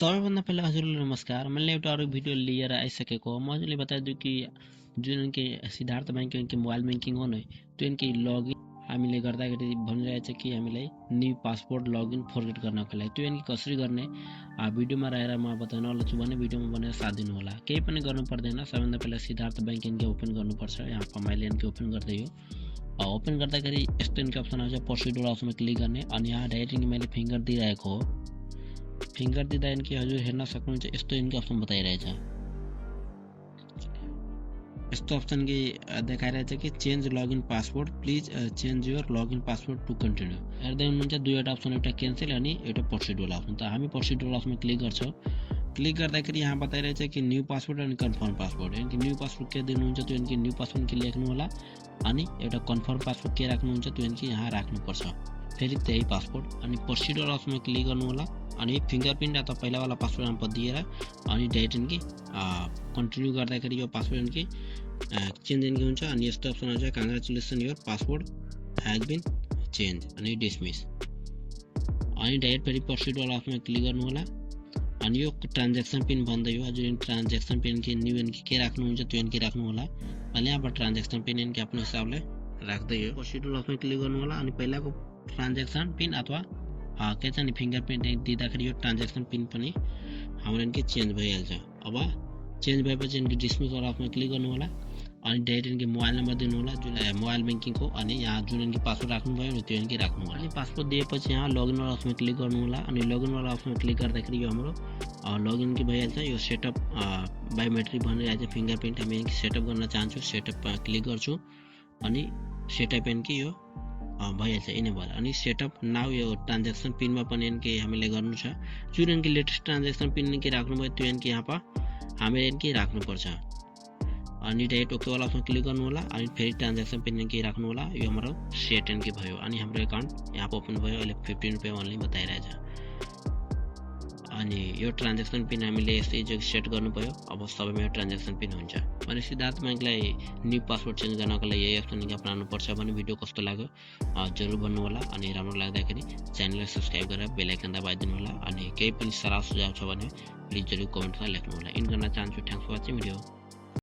सबैभन्दा पहिला हजुरलाई नमस्कार। मैले एउटा अरू भिडियो लिएर आइसकेको हो। म हजुरले बताइदिउँ कि जुन इनके सिद्धार्थ बैंकिङ मोबाइल बैंकिङ हो नि, त्यो इनके लगइन हामीले गर्दाखेरि भनिरहेछ कि हामीलाई न्यू पासवर्ड लगइन फर्गेट गर्नको लागि। त्यो इनके कसरी गर्ने भिडियोमा रहेर म बताउन आउँछु भने भिडियोमा बनाएर साथ दिनु होला। केही पनि गर्नु पर्दैन। सबैभन्दा पहिला सिद्धार्थ बैंकिङ के ओपन गर्नुपर्छ। यहाँ पर मैले इनके ओपन गर्दै हो। ओपन गर्दाखेरि यस्तो इनके अप्सन आउँछ, प्रोसिड्युर अप्सनमा क्लिक गर्ने अनि यहाँ डाइरेक्ट मैले फिंगर दिइरहेको हो। फिंगर दिँदा इनके हजुर हेर्न सक्नुहुन्छ यस्तो इनके अप्सन बताइरहेछ। यस्तो अप्सन के देखाइरहेछ कि change login password, please change your login password to continue. हेर्दै हुनुहुन्छ दुईवटा अप्सन, एउटा क्यान्सल अनि एउटा प्रोसिड्युर अप्सन। त हामी प्रोसिड्युर अप्सनमा क्लिक गर्छौँ। क्लिक गर्दाखेरि यहाँ बताइरहेछ कि न्यू पासवर्ड अनि कन्फर्म पासवर्ड। इनके न्यू पासवर्ड के दिनुहुन्छ त्यो इनके न्यू पासवर्ड के लेख्नु होला अनि एउटा कन्फर्म पासवर्ड के राख्नुहुन्छ त्यो इनके यहाँ राख्नुपर्छ। फेरि त्यही पासवर्ड अनि प्रोसिड्युर अप्सनमा क्लिक गर्नु होला अनि फिंगरप्रिन्ट अथवा पहिलावाला पासवर्ड यहाँ दिएर अनि डाइरेक्ट इनके कन्टिन्यू गर्दाखेरि यो पासवर्ड इनके चेन्ज इनके हुन्छ अनि यस्तो अप्सन आउँछ, congratulation your password has been change अनि डिसमिस। अनि डाइरेक्ट फेरि प्रोसिड्युर अप्सनमा क्लिक गर्नु होला अनि यो ट्रान्ज्याक्सन पिन भन्दै हो। हजुर ट्रान्ज्याक्सन पिन के न्यू इनके के राख्नुहुन्छ त्यो इनके राख्नु होला। मैले यहाँबाट ट्रान्ज्याक्सन पिन इनके आफ्नो हिसाबले राख्दै हो। प्रोसिड्युर अप्सनमा क्लिक गर्नु होला अनि पहिलाको ट्रान्ज्याक्सन पिन अथवा के छ नि फिंगरप्रिन्ट दिँदाखेरि यो ट्रान्ज्याक्सन पिन पनि हाम्रो इनके चेन्ज भइहाल्छ। अब चेन्ज भएपछि इनके डिसमिस वाला अप्सनमा क्लिक गर्नु होला अनि डाइरेक्ट इनके मोबाइल नम्बर दिनु होला जुन मोबाइल बैंकिङको अनि यहाँ जुन इनके पासवर्ड राख्नुभयो नि त्यो इनके राख्नु होला। अनि पासवर्ड दिएपछि यहाँ लगइन वाला अप्सनमा क्लिक गर्नु होला अनि लगइन वाला अप्सनमा क्लिक गर्दाखेरि यो हाम्रो लगइन के भइहाल्छ। यो सेटअप बायोमेट्रिक भनिरहेछ फिंगरप्रिन्ट, हामी इनके सेटअप गर्न चाहन्छु। सेटअपमा क्लिक गर्छु अनि सेटअप इनके यो भइहाल्छ इनेबल अनि सेटअप नाउ। यो ट्रान्ज्याक्सन पिनमा पनि इनके हामीले गर्नु छ। जुन इनके लेटेस्ट ट्रान्ज्याक्सन पिन इनके राख्नुभयो त्यो इनके यहाँ पर हामीले इनके राख्नुपर्छ अनि डाइरेक्ट ओके वाला अप्सनमा क्लिक गर्नु होला अनि फेरि ट्रान्ज्याक्सन पिन इनके राख्नु होला। यो हाम्रो सेट इनके भयो अनि हाम्रो एकाउन्ट यहाँ ओपन भयो। अहिले 15 रुपियाँ ओन्ली बताइरहेछ अनि यो ट्रान्ज्याक्सन पिन हामीले यस्तै जग्गा सेट गर्नुभयो। अब सबैमा यो ट्रान्ज्याक्सन पिन हुन्छ। भने सिद्धार्थ बैंकलाई न्यू पासवर्ड चेन्ज गर्नको लागि यही अप्सन अपनाउनु पर्छ। भने भिडियो कस्तो लाग्यो जरुर भन्नु होला अनि राम्रो लाग्दाखेरि च्यानललाई सब्स्क्राइब गरेर बेल आइकन दबाइदिनु होला अनि केही पनि सल्लाह सुझाव छ भने प्लिज जरुर कमेन्टमा लेख्नु होला। इन गर्न चाहन्छु। Thanks for watching video.